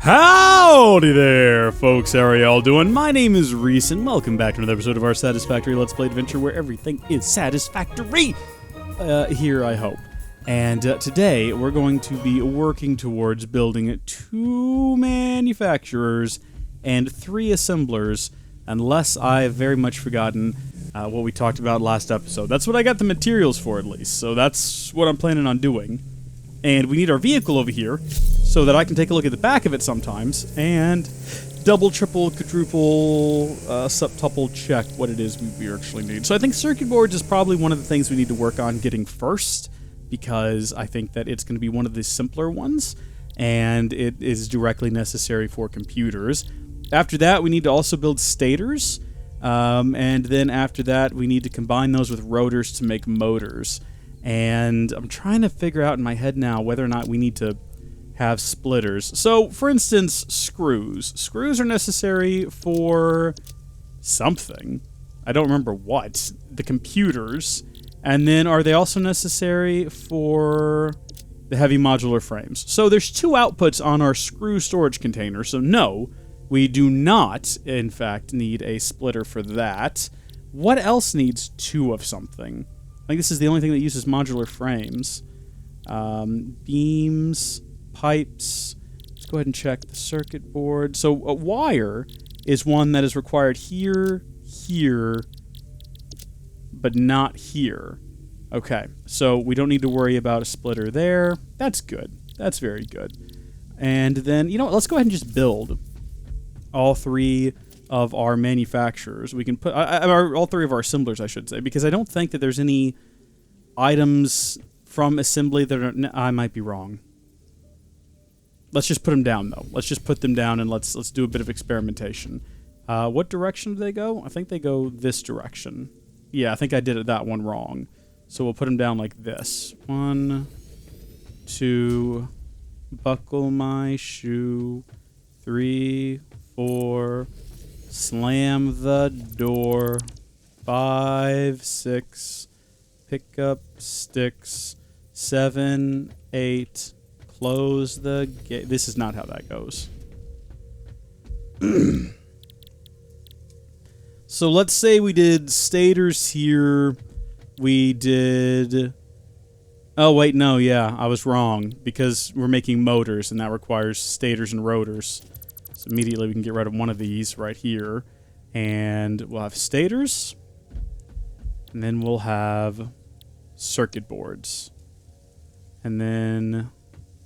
Howdy there, folks. How are y'all doing? My name is Rees, and welcome back to another episode of our Satisfactory Let's Play adventure where everything is satisfactory. Here, I hope. And today, we're going to be working towards building 2 manufacturers and 3 assemblers, unless I've very much forgotten what we talked about last episode. That's what I got the materials for, at least, so that's what I'm planning on doing. And we need our vehicle over here, so that I can take a look at the back of it sometimes, and double, triple, quadruple, septuple check what it is we actually need. So I think circuit boards is probably one of the things we need to work on getting first, because I think that it's going to be one of the simpler ones, and it is directly necessary for computers. After that, we need to also build stators, and then after that, we need to combine those with rotors to make motors. And I'm trying to figure out in my head now whether or not we need to have splitters. So, for instance, screws. Screws are necessary for something. I don't remember what. The computers. And then are they also necessary for the heavy modular frames? So there's 2 outputs on our screw storage container. So no, we do not, in fact, need a splitter for that. What else needs 2 of something? I think this is the only thing that uses modular frames. Beams, pipes. Let's go ahead and check the circuit board. So a wire is one that is required here, here, but not here. Okay, so we don't need to worry about a splitter there. That's good. That's very good. And then, you know what, let's go ahead and just build all 3 of our manufacturers. We can put all 3 of our assemblers, I should say, because I don't think that there's any items from assembly that are... I might be wrong. Let's just put them down, though. Let's just put them down and let's do a bit of experimentation. What direction do they go? I think they go this direction. Yeah, I think I did that one wrong. So we'll put them down like this. 1, 2, buckle my shoe. 3, 4... slam the door. 5, 6, pick up sticks. 7, 8, close the gate. This is not how that goes. So let's say we did stators here. We did... Oh, wait, no, yeah, I was wrong. Because we're making motors, and that requires stators and rotors. So immediately we can get rid of one of these right here. And we'll have stators. And then we'll have circuit boards. And then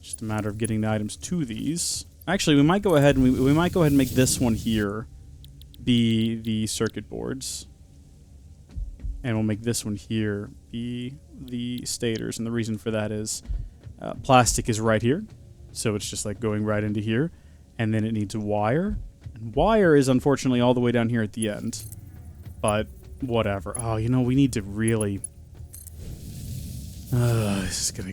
just a matter of getting the items to these. Actually, we might go ahead and we might go ahead and make this one here be the circuit boards. And we'll make this one here be the stators. And the reason for that is plastic is right here. So it's just like going right into here. And then it needs a wire. And wire is unfortunately all the way down here at the end. But whatever. Oh, you know, we need to really... this is gonna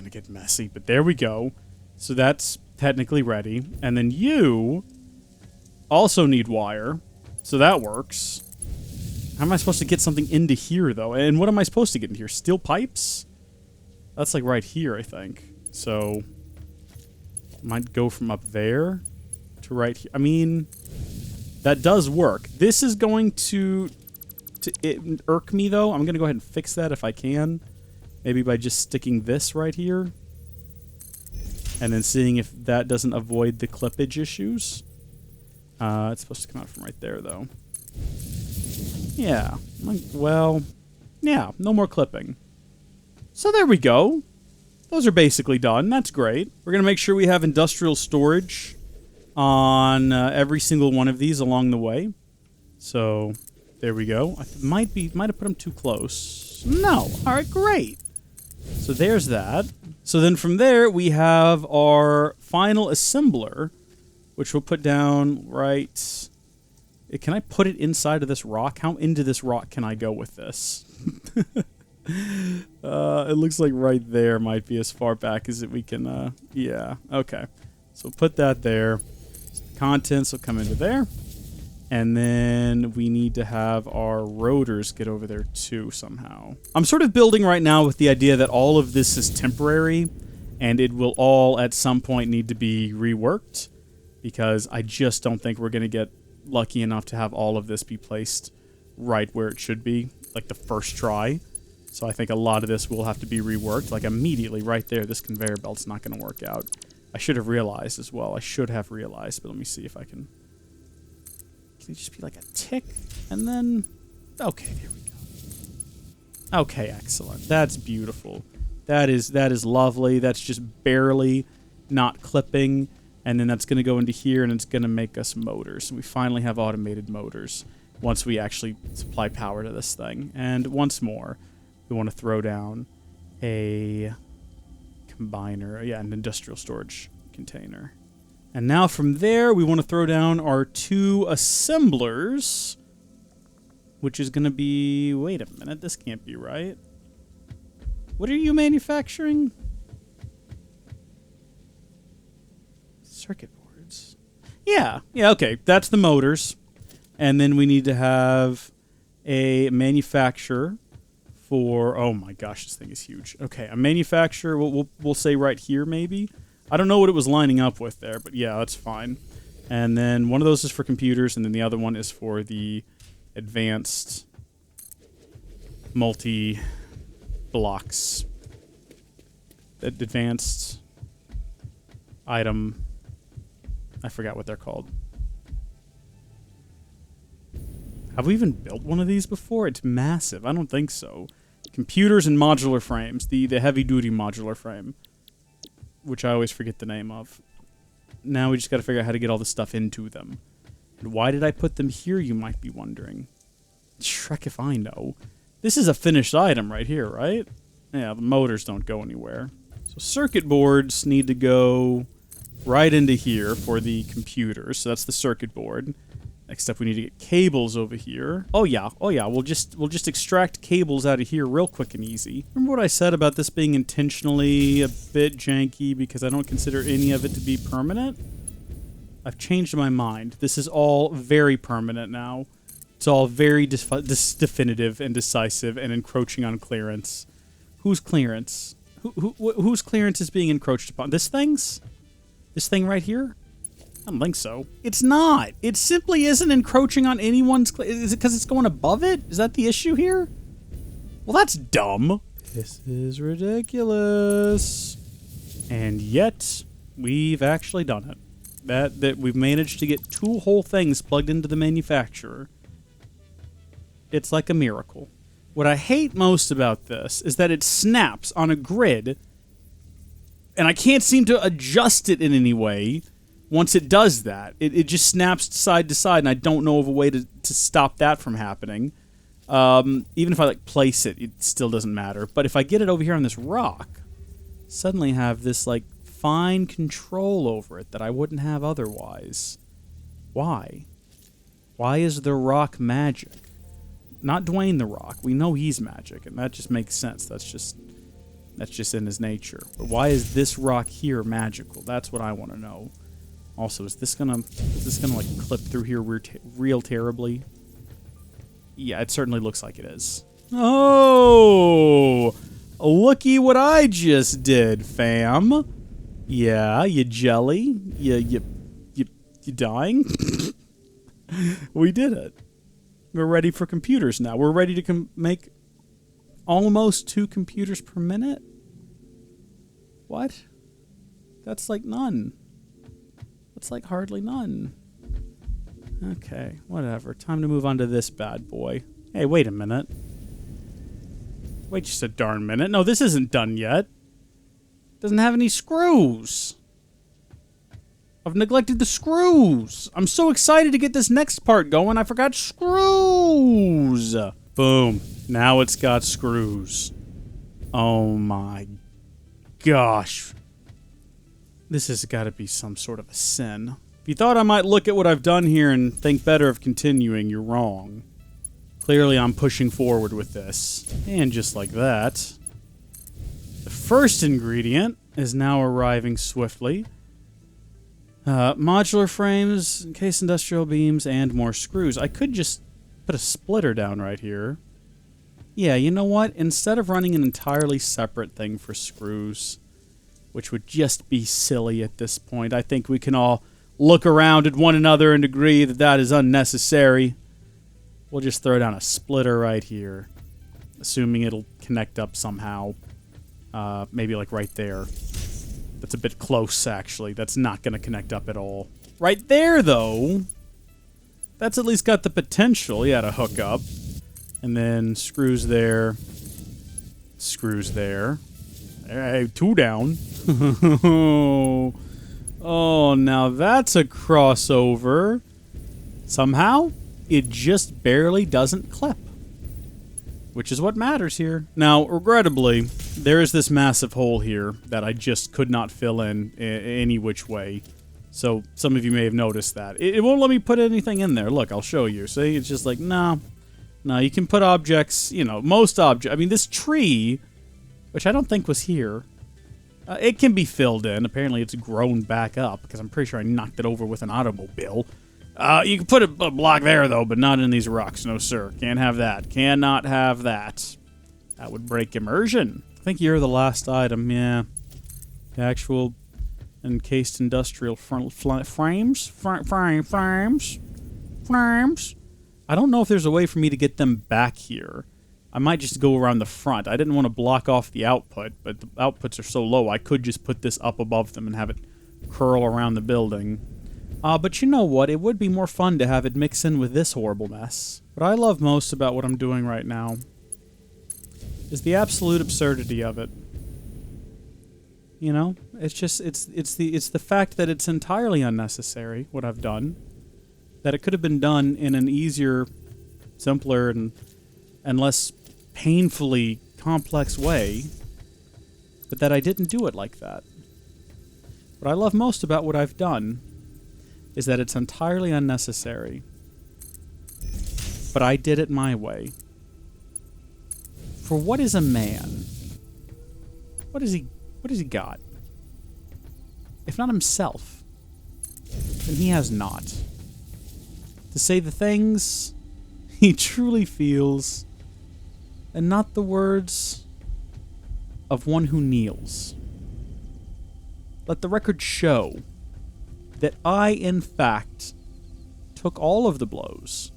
get messy. But there we go. So that's technically ready. And then you also need wire. So that works. How am I supposed to get something into here, though? And what am I supposed to get in here? Steel pipes? That's like right here, I think. So... might go from up there to right here. I mean, that does work. This is going to irk me, though. I'm going to go ahead and fix that if I can. Maybe by just sticking this right here. And then seeing if that doesn't avoid the clippage issues. It's supposed to come out from right there, though. Yeah. Well, yeah, no more clipping. So there we go. Those are basically done. That's great. We're going to make sure we have industrial storage on every single one of these along the way. So, there we go. I might have put them too close. No. All right, great. So there's that. So then from there, we have our final assembler, which we'll put down right... Can I put it inside of this rock? How into this rock can I go with this? It looks like right there might be as far back as we can, yeah, okay. So put that there. Contents will come into there. And then we need to have our rotors get over there too somehow. I'm sort of building right now with the idea that all of this is temporary and it will all at some point need to be reworked. because I just don't think we're going to get lucky enough to have all of this be placed right where it should be, like the first try. So I think a lot of this will have to be reworked, like immediately right there. This conveyor belt's not going to work out. I should have realized as well. I should have realized, but let me see if I can... Can it just be like a tick? And then... Okay, there we go. Okay, excellent. That's beautiful. That is lovely. That's just barely not clipping. And then that's going to go into here, and it's going to make us motors. We finally have automated motors once we actually supply power to this thing. And once more, we want to throw down a combiner. Yeah, an industrial storage container. And now from there, we want to throw down our 2 assemblers, which is going to be... Wait a minute, this can't be right. What are you manufacturing? Circuit boards. Yeah, okay. That's the motors. And then we need to have a manufacturer for... Oh my gosh, this thing is huge. Okay, a manufacturer, we'll say right here maybe. I don't know what it was lining up with there, but yeah, that's fine. And then one of those is for computers, and then the other one is for the advanced multi-blocks. Advanced item... I forgot what they're called. Have we even built one of these before? It's massive. I don't think so. Computers and modular frames. The heavy-duty modular frame. Which I always forget the name of. Now we just got to figure out how to get all this stuff into them. And why did I put them here, you might be wondering. Shrek if I know. This is a finished item right here, right? Yeah, the motors don't go anywhere. So circuit boards need to go right into here for the computers. So that's the circuit board. Next up, we need to get cables over here. Oh yeah. We'll just extract cables out of here real quick and easy. Remember what I said about this being intentionally a bit janky because I don't consider any of it to be permanent? I've changed my mind. This is all very permanent now. It's all very definitive and decisive and encroaching on clearance. Whose clearance? Whose clearance is being encroached upon? This thing's? This thing right here? I don't think so. It's not. It simply isn't encroaching on anyone's... Is it because it's going above it? Is that the issue here? Well, that's dumb. This is ridiculous. And yet, we've actually done it. That we've managed to get 2 whole things plugged into the manufacturer. It's like a miracle. What I hate most about this is that it snaps on a grid, and I can't seem to adjust it in any way. Once it does that, it just snaps side to side, and I don't know of a way to stop that from happening. Even if I, like, place it, it still doesn't matter. But if I get it over here on this rock, suddenly have this, like, fine control over it that I wouldn't have otherwise. Why? Why is the rock magic? Not Dwayne the Rock. We know he's magic, and that just makes sense. That's just in his nature. But why is this rock here magical? That's what I want to know. Also, is this gonna like clip through here real terribly? Yeah, it certainly looks like it is. Oh, looky what I just did, fam. Yeah, you jelly? You dying? We did it. We're ready for computers now. We're ready to make almost 2 computers per minute. What? That's like none. That's like hardly none. Okay, whatever. Time to move on to this bad boy. Hey, wait a minute. Wait just a darn minute. No, this isn't done yet. Doesn't have any screws. I've neglected the screws. I'm so excited to get this next part going. I forgot screws. Boom. Now it's got screws. Oh my gosh. This has got to be some sort of a sin. If you thought I might look at what I've done here and think better of continuing, you're wrong. Clearly I'm pushing forward with this. And just like that, the first ingredient is now arriving swiftly. Modular frames, encased industrial beams, and more screws. I could just put a splitter down right here. Yeah, you know what? Instead of running an entirely separate thing for screws, which would just be silly at this point, I think we can all look around at one another and agree that that is unnecessary, we'll just throw down a splitter right here, assuming it'll connect up somehow. Maybe like right there. That's a bit close, actually. That's not going to connect up at all. Right there, though, that's at least got the potential, yeah, to hook up. And then screws there. Screws there. Hey, 2 down. Oh, now that's a crossover. Somehow, it just barely doesn't clip. Which is what matters here. Now, regrettably, there is this massive hole here that I just could not fill in any which way. So, some of you may have noticed that. It won't let me put anything in there. Look, I'll show you. See, it's just like, no. No, you can put objects, you know, most objects. I mean, this tree, which I don't think was here, it can be filled in. Apparently, it's grown back up, because I'm pretty sure I knocked it over with an automobile. You can put a block there, though, but not in these rocks. No, sir. Can't have that. Cannot have that. That would break immersion. I think you're the last item, yeah. The actual encased industrial frames? Frames? I don't know if there's a way for me to get them back here. I might just go around the front. I didn't want to block off the output, but the outputs are so low, I could just put this up above them and have it curl around the building. But you know what? It would be more fun to have it mix in with this horrible mess. What I love most about what I'm doing right now is the absolute absurdity of it. You know? It's just, it's the fact that it's entirely unnecessary, what I've done. That it could have been done in an easier, simpler, and less painfully complex way. But that I didn't do it like that. What I love most about what I've done is that it's entirely unnecessary. But I did it my way. For what is a man? What has he got? If not himself, then he has not. To say the things he truly feels, and not the words of one who kneels. Let the record show that I, in fact, took all of the blows.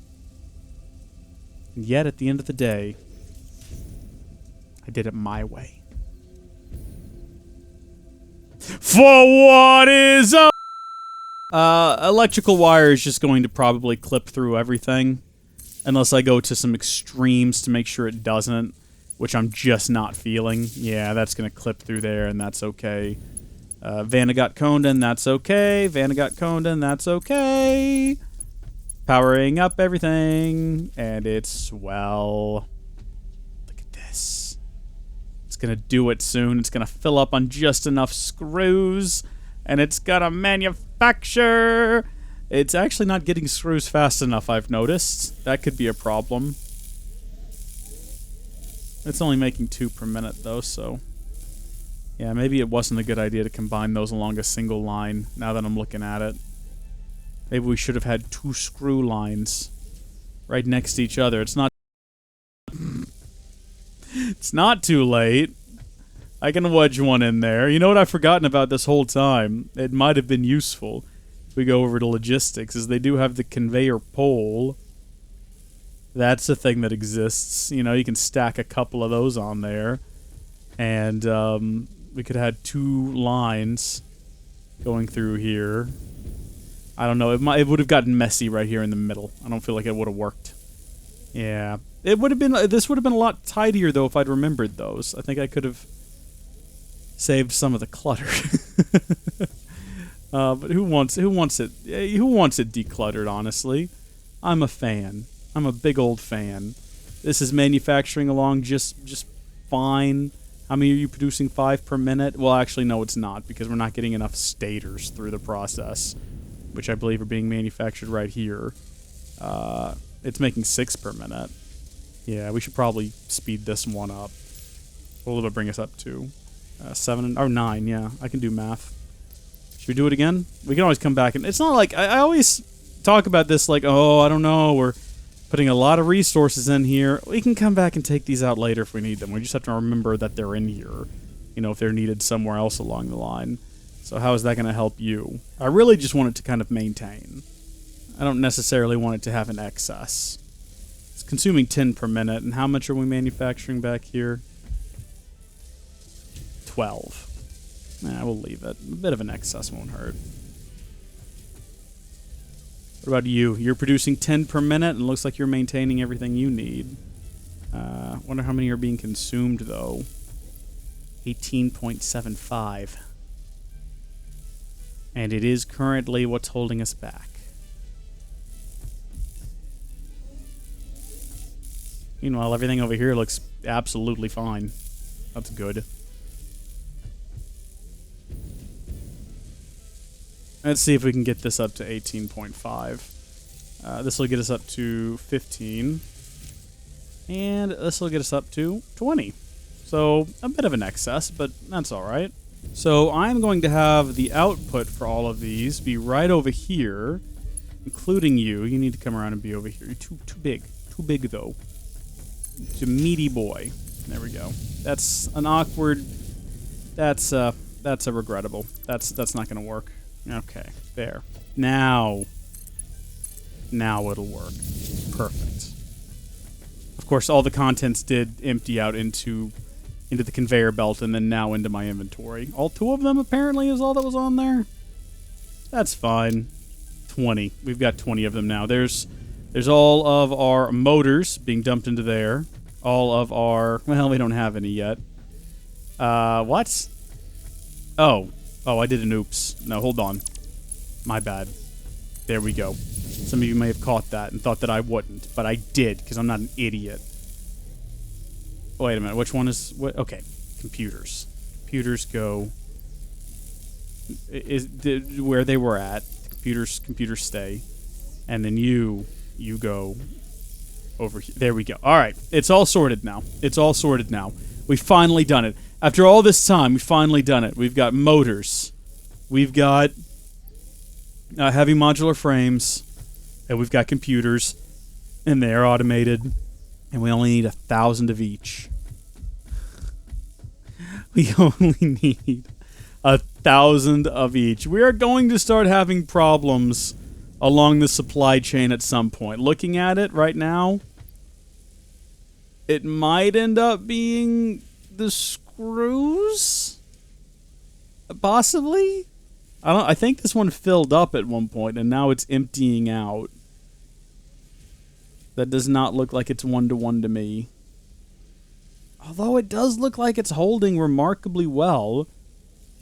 And yet, at the end of the day, I did it my way. For what is up? Electrical wire is just going to probably clip through everything. Unless I go to some extremes to make sure it doesn't. Which I'm just not feeling. Yeah, that's going to clip through there, and that's okay. Vanagot Condon, that's okay. Vanagot Condon, that's okay. Powering up everything, and it's swell. Look at this. It's gonna do it soon. It's gonna fill up on just enough screws, and it's gonna manufacture. It's actually not getting screws fast enough, I've noticed. That could be a problem. It's only making 2 per minute, though, so... yeah, maybe it wasn't a good idea to combine those along a single line, now that I'm looking at it. Maybe we should have had 2 screw lines right next to each other. It's not... it's not too late. I can wedge one in there. You know what I've forgotten about this whole time? It might have been useful if we go over to logistics, is they do have the conveyor pole. That's a thing that exists. You know, you can stack a couple of those on there. And, we could have had 2 lines going through here. I don't know. It would have gotten messy right here in the middle. I don't feel like it would have worked. Yeah. It would have been... this would have been a lot tidier, though, if I'd remembered those. I think I could have saved some of the clutter. But who wants it? Who wants it decluttered, honestly? I'm a fan. I'm a big old fan. This is manufacturing along just fine. How many are you producing? 5 per minute? Well, actually, no, it's not, because we're not getting enough stators through the process, which I believe are being manufactured right here. It's making 6 per minute. Yeah, we should probably speed this one up. What will it bring us up to? 7 or 9, yeah. I can do math. Should we do it again? We can always come back. And it's not like... I always talk about this like, oh, I don't know, we're putting a lot of resources in here. We can come back and take these out later if we need them. We just have to remember that they're in here. You know, if they're needed somewhere else along the line. So how is that going to help you? I really just want it to kind of maintain. I don't necessarily want it to have an excess. It's consuming 10 per minute, and how much are we manufacturing back here? 12. Nah, we'll leave it. A bit of an excess won't hurt. What about you? You're producing 10 per minute, and it looks like you're maintaining everything you need. Wonder how many are being consumed, though. 18.75. And it is currently what's holding us back. Meanwhile, everything over here looks absolutely fine. That's good. Let's see if we can get this up to 18.5. This will get us up to 15. And this will get us up to 20. So, a bit of an excess, but that's alright. So, I'm going to have the output for all of these be right over here, including you. You need to come around and be over here. You're too big. Too big, though. It's a meaty boy. There we go. That's an awkward... That's a regrettable. That's not going to work. Okay, there. Now it'll work. Perfect. Of course, all the contents did empty out into the conveyor belt and then now into my inventory. All 2 of them, apparently, is all that was on there. That's fine. 20. We've got 20 of them now. There's all of our motors being dumped into there. All of our... Well, we don't have any yet. What? Oh, I did an oops. No, hold on. My bad. There we go. Some of you may have caught that and thought that I wouldn't, but I did, because I'm not an idiot. Wait a minute, which one is... What? Okay, computers. Computers go... where they were at. Computers stay. And then you go over here. There we go. Alright, it's all sorted now. It's all sorted now. We've finally done it. After all this time, we've finally done it. We've got motors. We've got heavy modular frames. And we've got computers. And they're automated. And we only need 1,000 of each. We only need 1,000 of each. We are going to start having problems along the supply chain at some point. Looking at it right now, it might end up being the screws? Possibly? I think this one filled up at one point, and now it's emptying out. That does not look like it's one-to-one to me. Although it does look like it's holding remarkably well.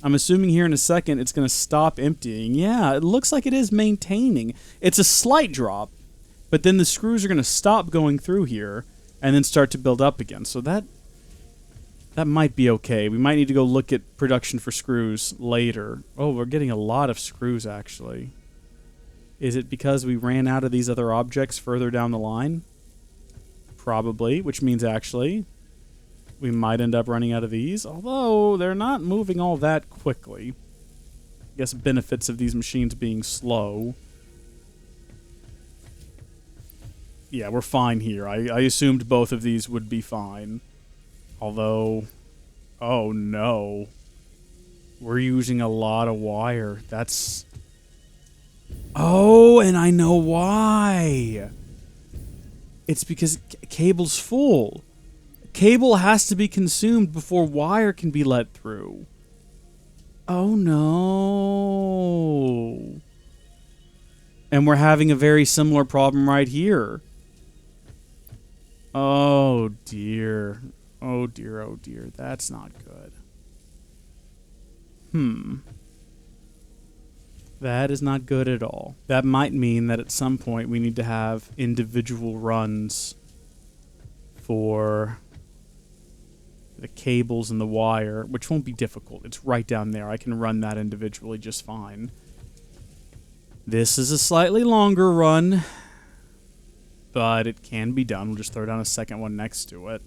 I'm assuming here in a second it's going to stop emptying. Yeah, it looks like it is maintaining. It's a slight drop, but then the screws are going to stop going through here and then start to build up again. So that might be okay. We might need to go look at production for screws later. Oh, we're getting a lot of screws, actually. Is it because we ran out of these other objects further down the line? Probably, which means actually we might end up running out of these, although they're not moving all that quickly. I guess benefits of these machines being slow. Yeah, we're fine here. I assumed both of these would be fine. Although, oh no. We're using a lot of wire. That's... Oh, and I know why. It's because cable's full. Cable has to be consumed before wire can be let through. Oh no. And we're having a very similar problem right here. Oh dear. Oh dear, oh dear. That's not good. That is not good at all. That might mean that at some point we need to have individual runs for the cables and the wire, which won't be difficult. It's right down there. I can run that individually just fine. This is a slightly longer run, but it can be done. We'll just throw down a second one next to it.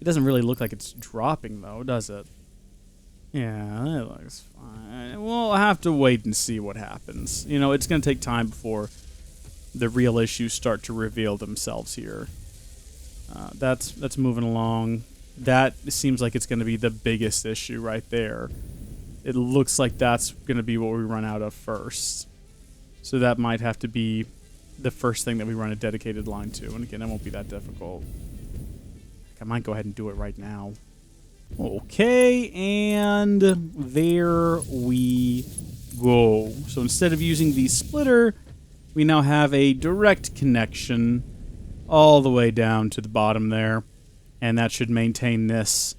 It doesn't really look like it's dropping, though, does it? Yeah, that looks fine. We'll have to wait and see what happens. You know, it's going to take time before the real issues start to reveal themselves here. That's moving along. That seems like it's going to be the biggest issue right there. it looks like that's going to be what we run out of first. So that might have to be the first thing that we run a dedicated line to. And again, it won't be that difficult. I might go ahead and do it right now. Okay, and there we go. So instead of using the splitter, we now have a direct connection all the way down to the bottom there. And that should maintain this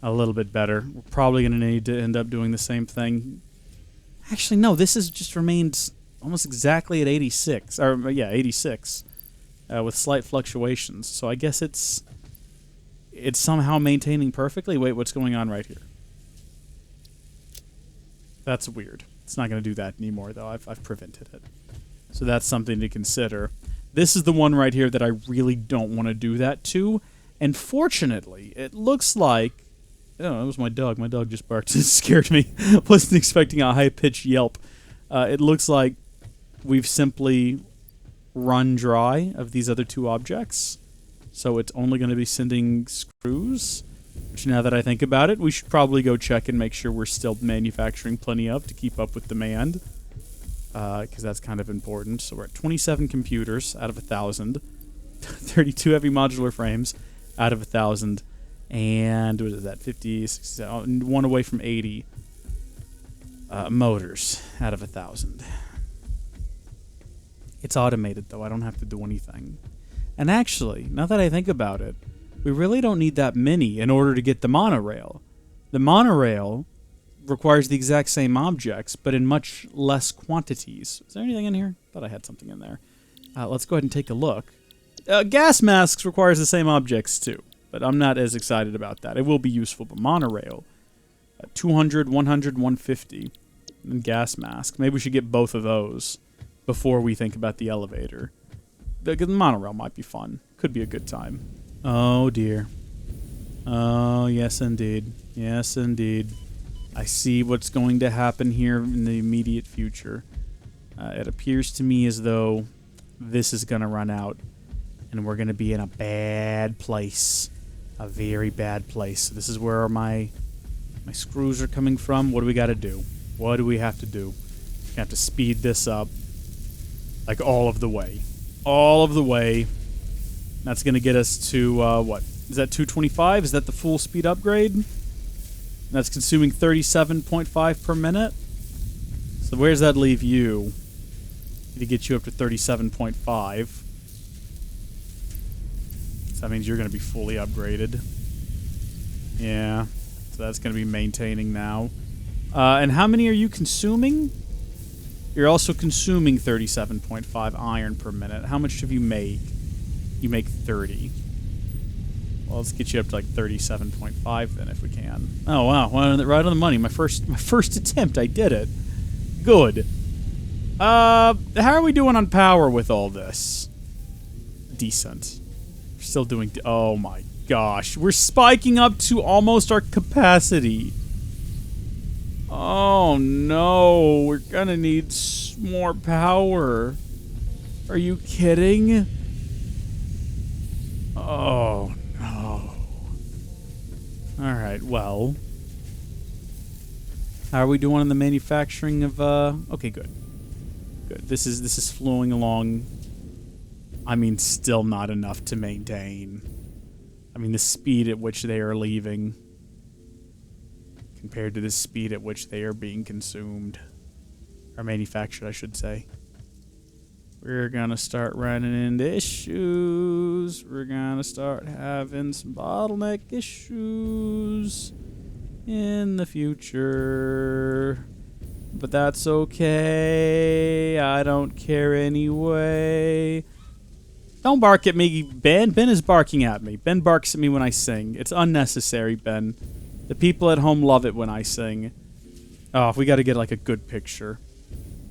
a little bit better. We're probably going to need to end up doing the same thing. Actually, no, this has just remained almost exactly at 86. Or, yeah, 86. With slight fluctuations. So I guess it's somehow maintaining perfectly. Wait, what's going on right here? That's weird. It's not going to do that anymore, though. I've prevented it. So that's something to consider. This is the one right here that I really don't want to do that to. And fortunately, it looks like... Oh, that was my dog. My dog just barked. It scared me. Wasn't expecting a high-pitched yelp. It looks like we've simply run dry of these other two objects. So it's only going to be sending screws. Which, now that I think about it, we should probably go check and make sure we're still manufacturing plenty of to keep up with demand. Because that's kind of important. So we're at 27 computers out of 1,000. 32 heavy modular frames out of 1,000. And what is that? 50, 60, one away from 80 motors out of 1,000. It's automated, though. I don't have to do anything. And actually, now that I think about it, we really don't need that many in order to get the monorail. The monorail requires the exact same objects, but in much less quantities. Is there anything in here? Thought I had something in there. Let's go ahead and take a look. Gas masks requires the same objects, too. But I'm not as excited about that. It will be useful, but monorail. 200, 100, 150. And gas mask. Maybe we should get both of those before we think about the elevator. The monorail might be fun. Could be a good time. Oh, dear. Oh, yes, indeed. Yes, indeed. I see what's going to happen here in the immediate future. It appears to me as though this is going to run out. And we're going to be in a bad place. A very bad place. So this is where my screws are coming from. What do we got to do? What do we have to do? We have to speed this up. Like all of the way. All of the way. That's going to get us to, what? Is that 225? Is that the full speed upgrade? That's consuming 37.5 per minute? So where does that leave you? To get you up to 37.5. That means you're going to be fully upgraded. Yeah. So that's going to be maintaining now. And how many are you consuming? You're also consuming 37.5 iron per minute. How much have you make? You make 30. Well, let's get you up to like 37.5 then if we can. Oh, wow. Well, right on the money. My first attempt. I did it. Good. How are we doing on power with all this? Decent. Still doing... Oh my gosh. We're spiking up to almost our capacity. Oh no. We're gonna need more power. Are you kidding? Oh no. Alright, well. How are we doing on the manufacturing of... Okay, good. Good. This is flowing along... I mean, still not enough to maintain. I mean, the speed at which they are leaving compared to the speed at which they are being consumed. Or manufactured, I should say. We're gonna start running into issues. We're gonna start having some bottleneck issues in the future. But that's okay. I don't care anyway. Don't bark at me, Ben. Ben is barking at me. Ben barks at me when I sing. It's unnecessary, Ben. The people at home love it when I sing. Oh, we got to get like a good picture.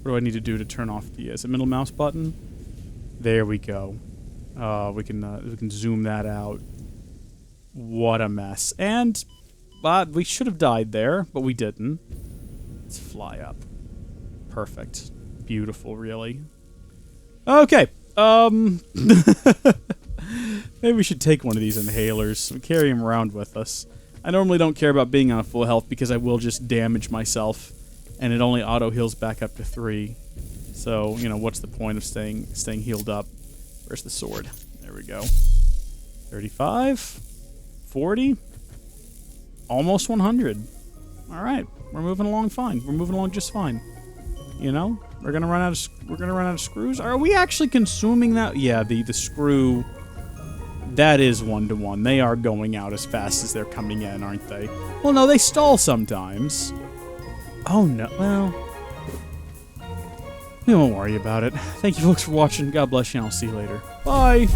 What do I need to do to turn off the... Is it middle mouse button? There we go. We can zoom that out. What a mess. And we should have died there, but we didn't. Let's fly up. Perfect. Beautiful, really. Okay. Maybe we should take one of these inhalers and carry them around with us. I normally don't care about being on full health because I will just damage myself, and it only auto heals back up to 3. So, you know, what's the point of staying healed up? Where's the sword? There we go. 35, 40, almost 100. All right, we're moving along fine. We're moving along just fine. You know, we're gonna run out of screws. Are we actually consuming that? Yeah, the screw. That is 1-to-1. They are going out as fast as they're coming in, aren't they? Well, no, they stall sometimes. Oh no. Well, we won't worry about it. Thank you folks for watching. God bless you, and I'll see you later. Bye.